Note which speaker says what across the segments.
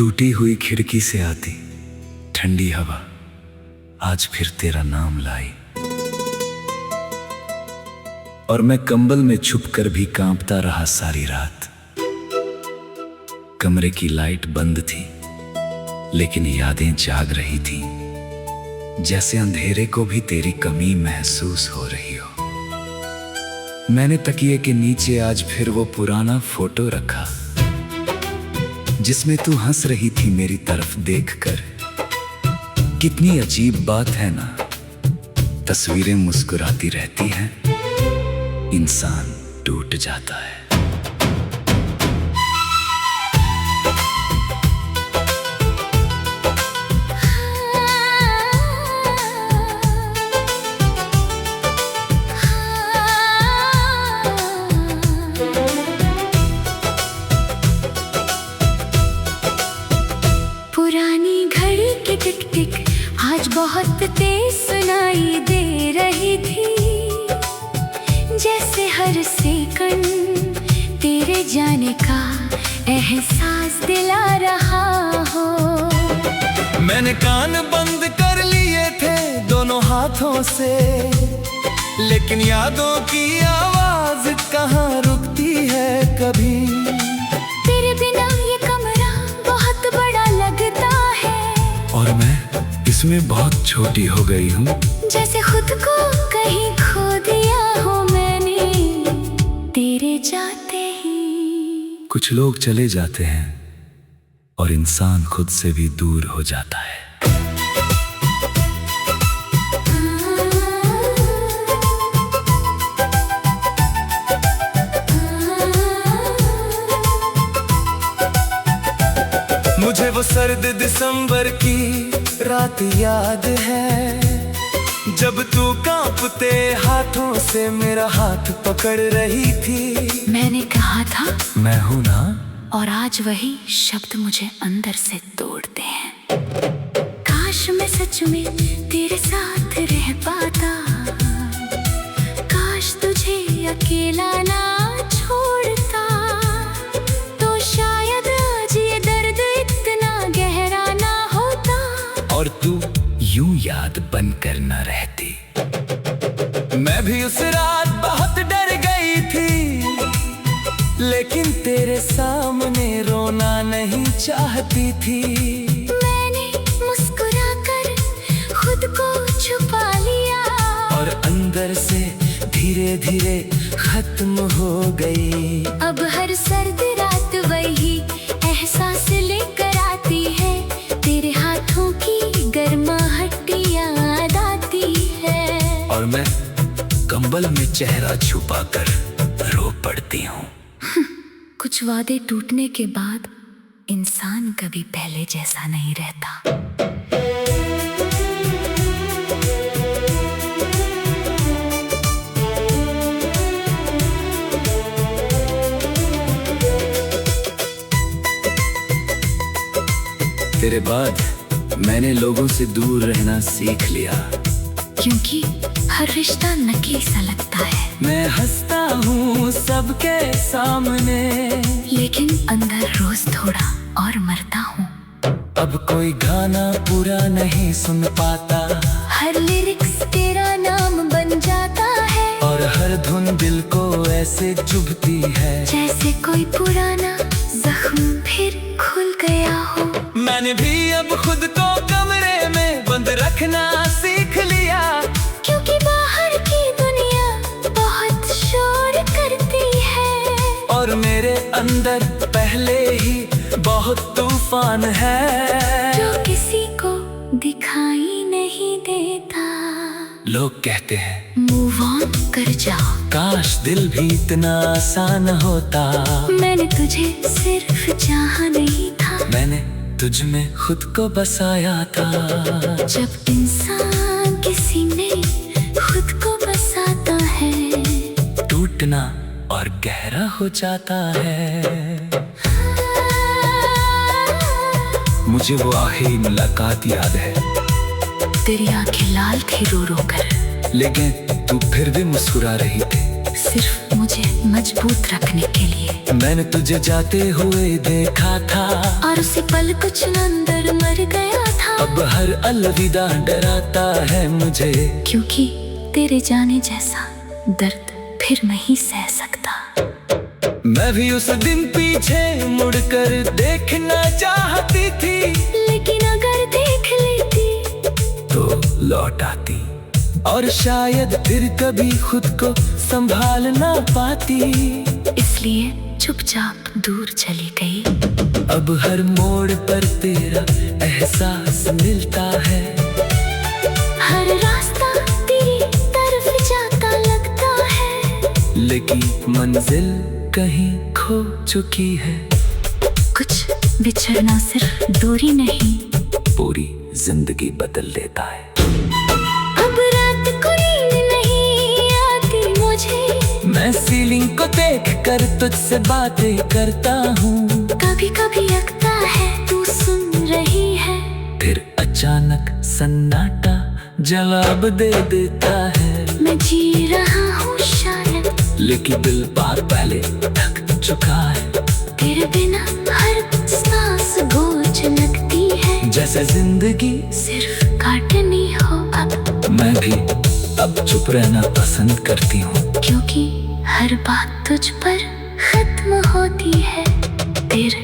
Speaker 1: टूटी हुई खिड़की से आती ठंडी हवा आज फिर तेरा नाम लाई, और मैं कंबल में छुपकर भी कांपता रहा सारी रात। कमरे की लाइट बंद थी लेकिन यादें जाग रही थी, जैसे अंधेरे को भी तेरी कमी महसूस हो रही हो। मैंने तकिए के नीचे आज फिर वो पुराना फोटो रखा जिसमें तू हंस रही थी मेरी तरफ देखकर। कितनी अजीब बात है ना, तस्वीरें मुस्कुराती रहती हैं, इंसान टूट जाता है।
Speaker 2: पुरानी घड़ी की टिक टिक आज बहुत तेज सुनाई दे रही थी, जैसे हर सेकंड तेरे जाने का एहसास दिला रहा हो।
Speaker 1: मैंने कान बंद कर लिए थे दोनों हाथों से, लेकिन यादों की आवाज कहाँ रुकती है कभी।
Speaker 2: तेरे बिना ये कमरा बहुत बड़ा लगता है,
Speaker 1: और मैं इसमें बहुत छोटी हो गई हूँ,
Speaker 2: जैसे खुद को कहीं खो दिया हो मैंने तेरे जाते ही।
Speaker 1: कुछ लोग चले जाते हैं और इंसान खुद से भी दूर हो जाता है। मुझे वो सर्द दिसंबर की रात याद है, जब तू कांपते हाथों से मेरा हाथ पकड़ रही थी।
Speaker 2: मैंने कहा था
Speaker 1: मैं हूं ना,
Speaker 2: और आज वही शब्द मुझे अंदर से तोड़ते हैं। काश मैं सच में तेरे साथ रह पाता, काश तुझे अकेला ना छोड़ता, तो शायद आज ये दर्द इतना गहरा ना होता,
Speaker 1: और तू यूं याद बनकर न रहती। मैं भी उस रात बहुत डर गई थी, लेकिन तेरे सामने रोना नहीं चाहती थी।
Speaker 2: मैंने मुस्कुराकर खुद को छुपा लिया,
Speaker 1: और अंदर से धीरे धीरे खत्म हो गई।
Speaker 2: अब हर सर्द रात वही एहसास लेकर आती है, तेरे हाथों की गर्माहट याद आती है।
Speaker 1: और मैं कंबल में चेहरा छुपाकर रो पड़ती हूँ।
Speaker 2: कुछ वादे टूटने के बाद इंसान कभी पहले जैसा नहीं रहता।
Speaker 1: तेरे बाद मैंने लोगों से दूर रहना सीख लिया,
Speaker 2: क्योंकि हर रिश्ता नकली सा लगता है।
Speaker 1: मैं हंसता हूँ सबके सामने,
Speaker 2: लेकिन अंदर रोज थोड़ा और मरता हूँ।
Speaker 1: अब कोई गाना पूरा नहीं सुन पाता,
Speaker 2: हर लिरिक्स तेरा नाम बन जाता है,
Speaker 1: और हर धुन दिल को ऐसे चुभती है,
Speaker 2: जैसे कोई पुराना जख्म फिर खुल गया हो।
Speaker 1: मैंने भी अब खुद को कमरे में बंद रखना सीख लिया,
Speaker 2: क्योंकि बाहर की दुनिया बहुत शोर करती है,
Speaker 1: और मेरे अंदर पहले ही बहुत तूफान है,
Speaker 2: जो किसी को दिखाई नहीं देता।
Speaker 1: लोग कहते हैं
Speaker 2: मूव ऑन कर जाओ,
Speaker 1: काश दिल भी इतना आसान होता।
Speaker 2: मैंने तुझे सिर्फ चाहा नहीं था,
Speaker 1: मैंने तुझ में खुद को बसाया था।
Speaker 2: जब इंसान किसी में खुद को बसाता है,
Speaker 1: टूटना और गहरा हो जाता है। मुझे वो आखिरी मुलाकात याद है,
Speaker 2: तेरी आंखें लाल थी रो रो कर,
Speaker 1: लेकिन तू फिर भी मुस्कुरा रही थी।
Speaker 2: सिर्फ मुझे मजबूत रखने के लिए।
Speaker 1: मैंने तुझे जाते हुए देखा था
Speaker 2: और उसी पल कुछ अंदर मर गया था।
Speaker 1: अब हर अलविदा डराता है मुझे,
Speaker 2: क्योंकि तेरे जाने जैसा दर्द फिर नहीं सह सकता।
Speaker 1: मैं भी उस दिन पीछे मुड़कर देखना चाहती थी,
Speaker 2: लेकिन अगर देख लेती
Speaker 1: तो लौट आती और शायद फिर कभी खुद को संभाल ना पाती।
Speaker 2: इसलिए चुपचाप दूर चली गई।
Speaker 1: अब हर मोड़ पर तेरा एहसास मिलता है,
Speaker 2: हर रास्ता तेरी तरफ जाता लगता है,
Speaker 1: लेकिन मंजिल कहीं खो चुकी है।
Speaker 2: कुछ बिछड़ना सिर्फ दूरी नहीं,
Speaker 1: पूरी जिंदगी बदल देता है।
Speaker 2: अब रात को नींद नहीं आती मुझे,
Speaker 1: मैं सीलिंग को देख कर तुझसे बातें करता हूँ।
Speaker 2: कभी कभी लगता है तू सुन रही है,
Speaker 1: फिर अचानक सन्नाटा जवाब दे देता है।
Speaker 2: मैं जी रहा हूँ शायद,
Speaker 1: लेकिन दिल बार पहले थक चुका है।
Speaker 2: तेरे बिना हर सांस बोझ लगती है,
Speaker 1: जैसे जिंदगी
Speaker 2: सिर्फ काटनी हो अब।
Speaker 1: मैं भी अब चुप रहना पसंद करती हूँ,
Speaker 2: क्योंकि हर बात तुझ पर खत्म होती है। तेरे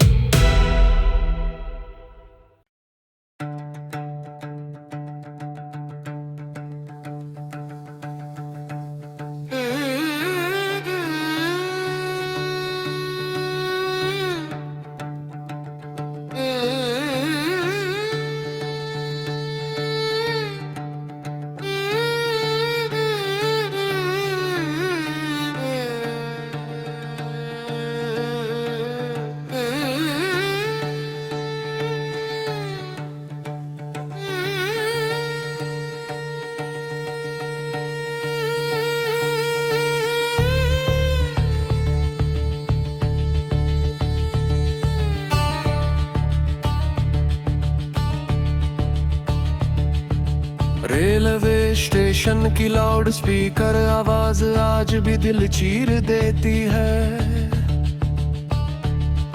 Speaker 3: रेलवे स्टेशन की लाउड स्पीकर आवाज आज भी दिल चीर देती है।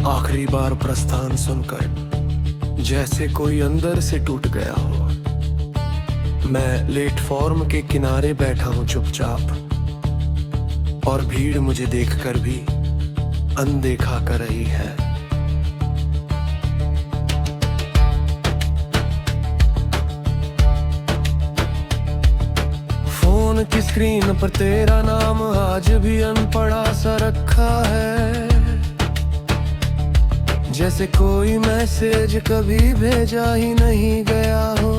Speaker 3: आखिरी बार प्रस्थान सुनकर जैसे कोई अंदर से टूट गया हो। मैं प्लेटफॉर्म के किनारे बैठा हूँ चुपचाप, और भीड़ मुझे देखकर भी अनदेखा कर रही है। फोन की स्क्रीन पर तेरा नाम आज भी अनपढ़ा सा रखा है, जैसे कोई मैसेज कभी भेजा ही नहीं गया हो।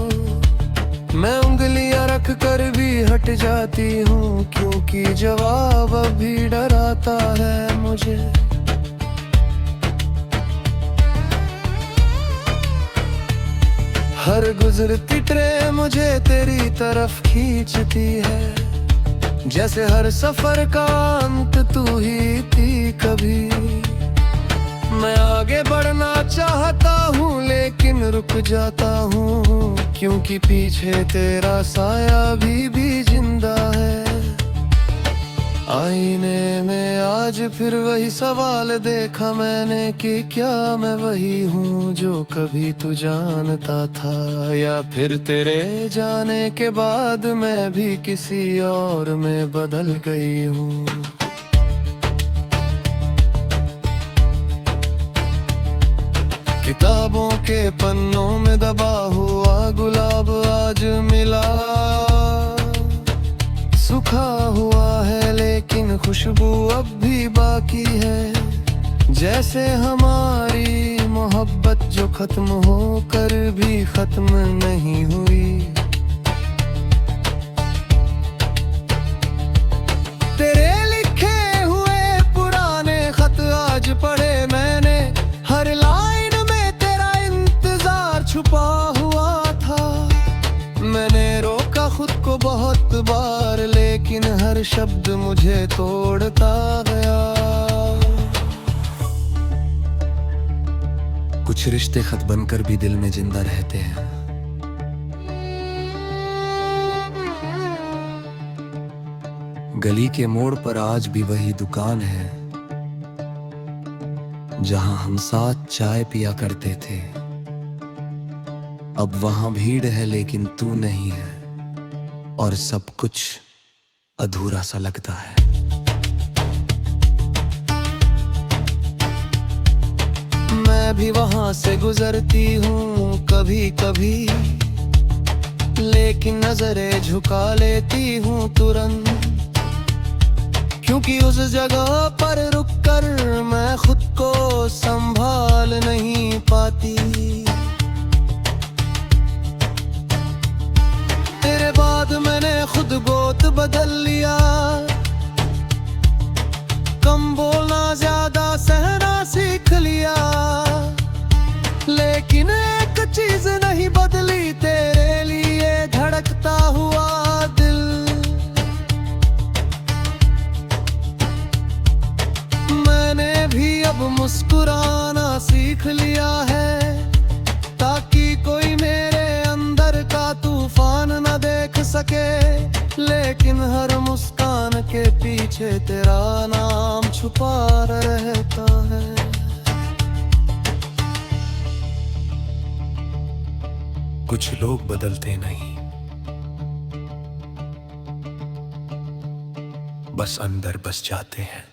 Speaker 3: मैं उंगलियां रख कर भी हट जाती हूँ, क्योंकि जवाब अभी डराता है मुझे। हर गुजरती ट्रेन मुझे तेरी तरफ खींचती है, जैसे हर सफर का अंत तू ही थी कभी। मैं आगे बढ़ना चाहता हूँ लेकिन रुक जाता हूँ, क्योंकि पीछे तेरा साया भी जिंदा है। आईने में आज फिर वही सवाल देखा मैंने कि क्या मैं वही हूँ जो कभी तू जानता था, या फिर तेरे जाने के बाद मैं भी किसी और में बदल गई हूँ। किताबों के पन्नों में दबा हुआ गुलाब आज मिला, सूखा हुआ है लेकिन खुशबू अब भी बाकी है। जैसे हमारी मोहब्बत जो खत्म होकर भी खत्म नहीं हुई। तेरे लिखे हुए पुराने खत आज पढ़े मैंने, हर लाइन में तेरा इंतजार छुपा हुआ था। मैंने रोका खुद को बहुत बार, लेकिन हर शब्द मुझे तोड़ता गया। कुछ रिश्ते खत बनकर भी दिल में जिंदा रहते हैं। गली के मोड़ पर आज भी वही दुकान है जहां हम साथ चाय पिया करते थे। अब वहां भीड़ है लेकिन तू नहीं है और सब कुछ अधूरा सा लगता है। मैं भी वहां से गुजरती हूँ कभी कभी, लेकिन नजरें झुका लेती हूँ तुरंत, क्योंकि उस जगह पर रुककर मैं खुद को संभाल नहीं पाती। तेरे बाद मैंने खुद गोत बदल लिया, कम बोलना ज्यादा सहना सीख लिया, लेकिन एक चीज नहीं बदली, तेरे लिए धड़कता हुआ दिल। मैंने भी अब मुस्कुराना सीख लिया है, ताकि कोई मेरे अंदर का तूफान न देख सके, लेकिन हर मुस्कान के पीछे तेरा नाम छुपा रहता है। कुछ लोग बदलते नहीं, बस अंदर बस जाते हैं।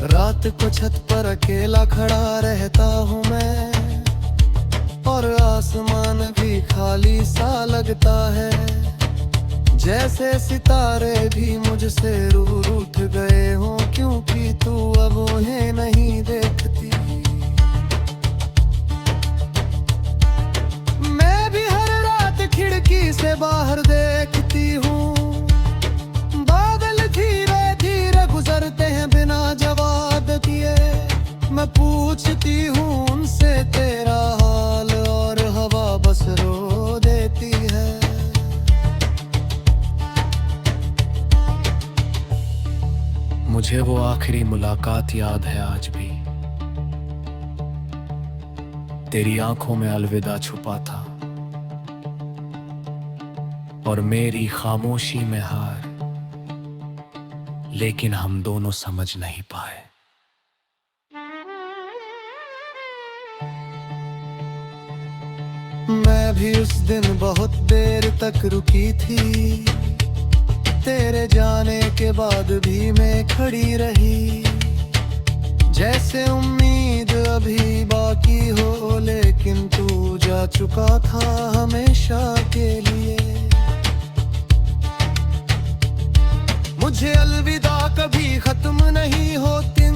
Speaker 3: रात को छत पर अकेला खड़ा रहता हूँ मैं, और आसमान भी खाली सा लगता है, जैसे सितारे भी मुझसे दूर उठ गए हों, क्योंकि तू अब उन्हें नहीं देखती। मैं भी हर रात खिड़की से बाहर देखती हूँ, बादल धीरे धीरे गुजरते हैं बिना जवाब दिए। मैं पूछती हूँ उनसे तेरा हाल, और हवा बस रो देती है। मुझे वो आखिरी मुलाकात याद है आज भी, तेरी आंखों में अलविदा छुपा था और मेरी खामोशी में हार, लेकिन हम दोनों समझ नहीं पाए। मैं भी उस दिन बहुत देर तक रुकी थी, तेरे जाने के बाद भी मैं खड़ी रही, जैसे उम्मीद अभी बाकी हो, लेकिन तू जा चुका था हमेशा के लिए। मुझे अलविदा कभी खत्म नहीं होती,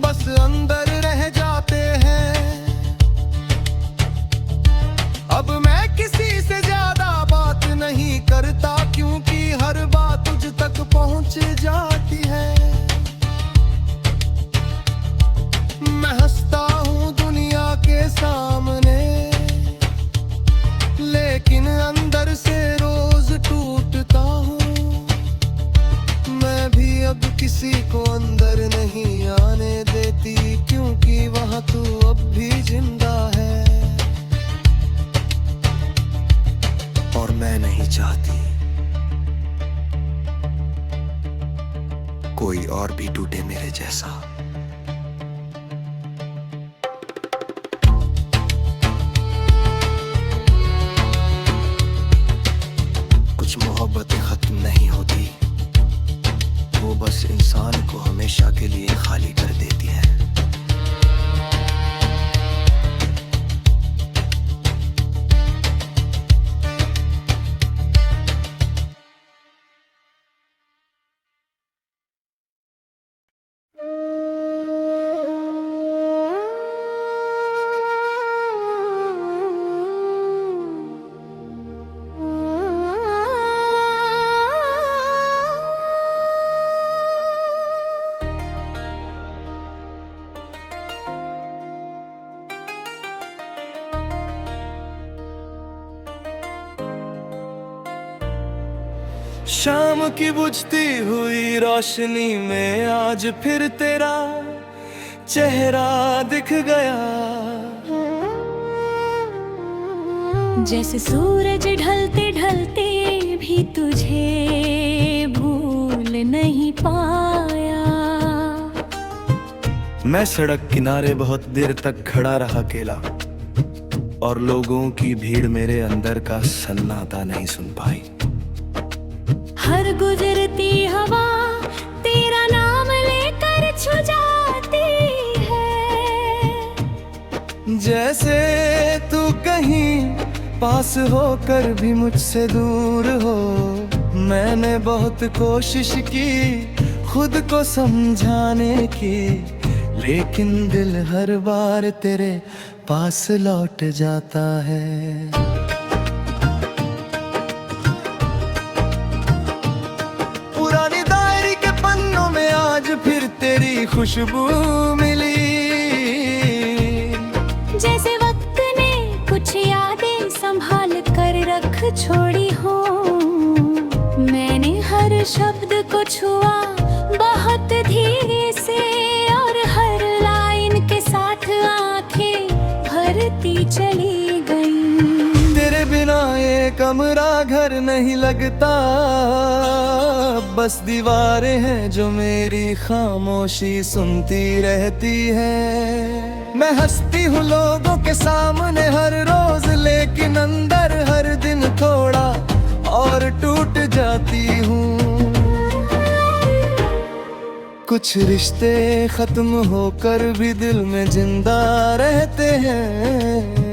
Speaker 3: बस अंदर रह जाते हैं। अब मैं किसी से ज्यादा बात नहीं करता, क्योंकि हर बात तुझ तक पहुंच जाती है। मैं हंसता हूँ दुनिया के सामने, लेकिन अंदर से रोज टूटता हूँ। मैं भी अब किसी को अंदर नहीं आने देती, क्योंकि वहाँ तू अब भी जिंदा है, और मैं नहीं चाहती कोई और भी टूटे मेरे जैसा। कुछ मोहब्बतें खत्म नहीं होती, वो बस इंसान को हमेशा के लिए खाली कर देती है। शाम की बुझती हुई रोशनी में आज फिर तेरा चेहरा दिख गया।
Speaker 2: जैसे सूरज ढलते ढलते भी तुझे भूल नहीं पाया।
Speaker 3: मैं सड़क किनारे बहुत देर तक खड़ा रहा अकेला, और लोगों की भीड़ मेरे अंदर का सन्नाटा नहीं सुन पाई।
Speaker 2: हर गुजरती हवा तेरा नाम लेकर छू जाती है।
Speaker 3: जैसे तू कहीं पास होकर भी मुझसे दूर हो। मैंने बहुत कोशिश की खुद को समझाने की, लेकिन दिल हर बार तेरे पास लौट जाता है। पुरानी डायरी के पन्नों में आज फिर तेरी खुशबू मिली।
Speaker 2: जैसे वक्त ने कुछ यादें संभाल कर रख छोड़ी हो। मैंने हर शब्द को छुआ बहुत धीरे से, और हर लाइन के साथ आंखें भरती चली गई।
Speaker 3: तेरे बिना ये कमरा घर नहीं लगता, बस दीवारें हैं जो मेरी खामोशी सुनती रहती है। मैं हंसती हूँ लोगों के सामने हर रोज, लेकिन अंदर हर दिन थोड़ा और टूट जाती हूँ। कुछ रिश्ते खत्म होकर भी दिल में जिंदा रहते हैं।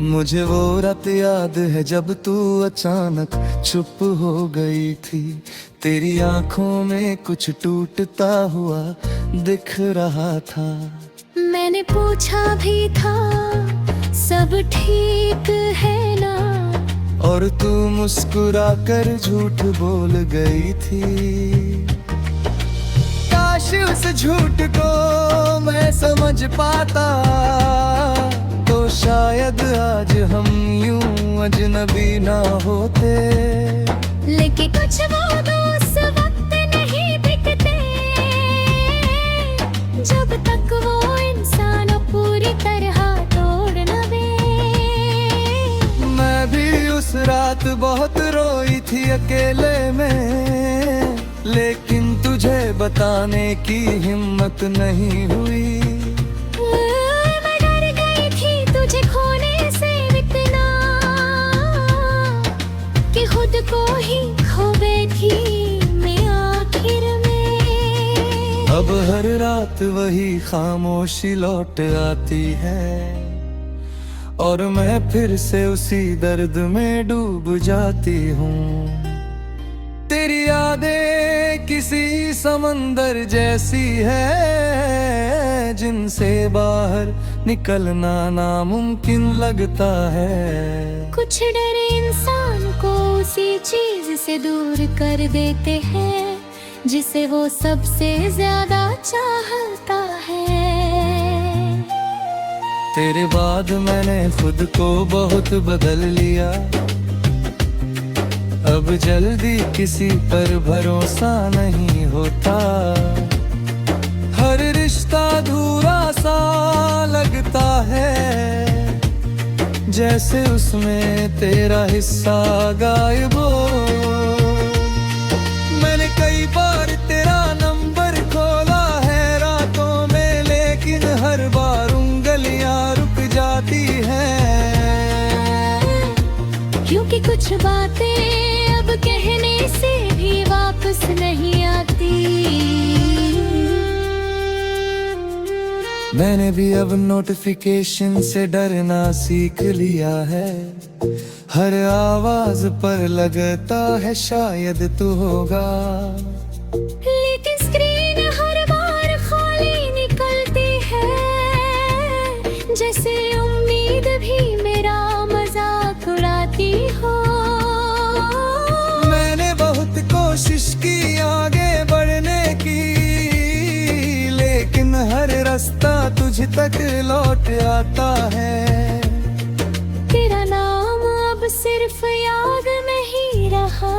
Speaker 3: मुझे वो रात याद है जब तू अचानक चुप हो गई थी। तेरी आंखों में कुछ टूटता हुआ दिख रहा था।
Speaker 2: मैंने पूछा भी था सब ठीक है ना,
Speaker 3: और तू मुस्कुरा कर झूठ बोल गई थी। काश उस झूठ को मैं समझ पाता, तो शायद आज हम यूं अजनबी ना होते।
Speaker 2: लेकिन कुछ वो दोस्त वक्त नहीं बिकते, जब तक वो इंसान पूरी तरह तोड़ न दे।
Speaker 3: मैं भी उस रात बहुत रोई थी अकेले में, लेकिन तुझे बताने की हिम्मत नहीं हुई।
Speaker 2: मैं डर गई थी तुझे खोने से इतना, कि खुद को ही खो बैठी मैं आखिर में।
Speaker 3: अब हर रात वही खामोशी लौट आती है, और मैं फिर से उसी दर्द में डूब जाती हूँ। तेरी यादें किसी समंदर जैसी है, जिनसे बाहर निकलना नामुमकिन लगता है।
Speaker 2: कुछ डर इंसान को उसी चीज से दूर कर देते हैं जिसे वो सबसे ज्यादा चाहता है।
Speaker 3: तेरे बाद मैंने खुद को बहुत बदल लिया, अब जल्दी किसी पर भरोसा नहीं होता। हर रिश्ता अधूरा सा लगता है, जैसे उसमें तेरा हिस्सा गायब हो। मैंने कई बार तेरा नंबर खोला है रातों में, लेकिन हर बार उंगलियां रुक जाती हैं।
Speaker 2: क्योंकि कुछ बातें अब कहने से भी वापस नहीं आती।
Speaker 3: मैंने भी अब नोटिफिकेशन से डरना सीख लिया है। हर आवाज पर लगता है शायद तू होगा,
Speaker 2: लेकिन स्क्रीन हर बार खाली निकलती है, जैसे उम्मीद भी मेरा मजाक उड़ाती हो।
Speaker 3: मैंने बहुत कोशिश की आगे बढ़ने की, लेकिन हर रास्ता तुझ तक लौट आता है।
Speaker 2: तेरा नाम अब सिर्फ याद नहीं रहा,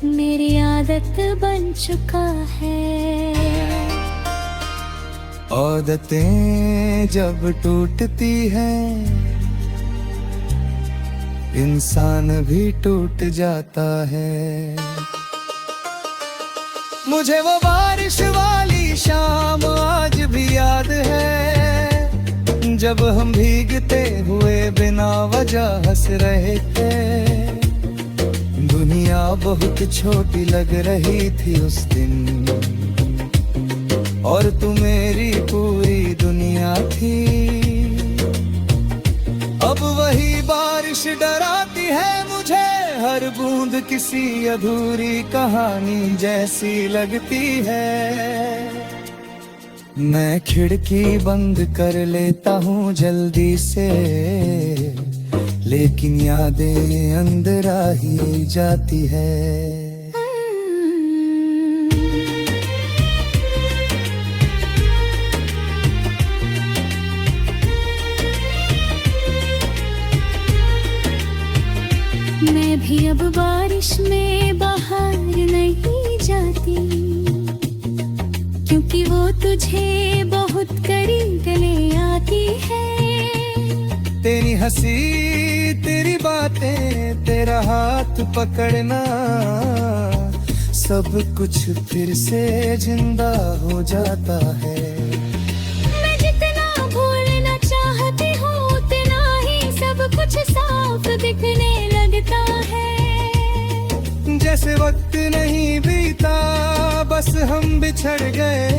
Speaker 2: मेरी आदत बन चुका है।
Speaker 3: आदतें आशाएं जब टूटती हैं, इंसान भी टूट जाता है। मुझे वो बारिश वाली शाम आज भी याद है, जब हम भीगते हुए बिना वजह हंस रहे थे। दुनिया बहुत छोटी लग रही थी उस दिन, और तू मेरी पूरी दुनिया थी। अब वही बारिश डराती है मुझे, हर बूंद किसी अधूरी कहानी जैसी लगती है। मैं खिड़की बंद कर लेता हूँ जल्दी से, लेकिन यादें अंदर आ ही जाती है।
Speaker 2: मैं भी अब बारिश में बाहर नहीं जाती, क्योंकि वो तुझे बहुत करीब ले आती है।
Speaker 3: तेरी हंसी, तेरी बातें, तेरा हाथ पकड़ना, सब कुछ फिर से जिंदा हो जाता है।
Speaker 2: मैं जितना भूलना चाहती हूँ उतना ही सब कुछ साफ दिखने लगता है।
Speaker 3: जैसे वक्त नहीं बीता, बस हम बिछड़ गए।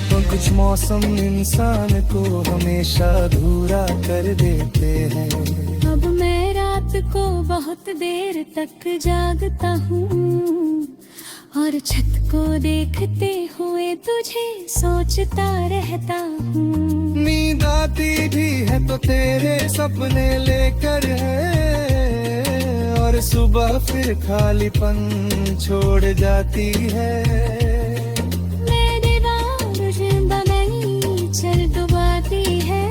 Speaker 3: तो कुछ मौसम इंसान को हमेशा अधूरा कर देते हैं।
Speaker 2: अब मैं रात को बहुत देर तक जागता हूँ, और छत को देखते हुए तुझे सोचता रहता हूँ।
Speaker 3: नींद आती भी है तो तेरे सपने लेकर है, और सुबह फिर खालीपन छोड़ जाती है।
Speaker 2: मैं दीवार जिंदा नहीं चल डुबाती है,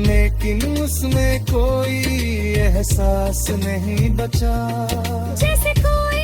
Speaker 3: लेकिन उसमें कोई एहसास नहीं बचा।
Speaker 2: जैसे कोई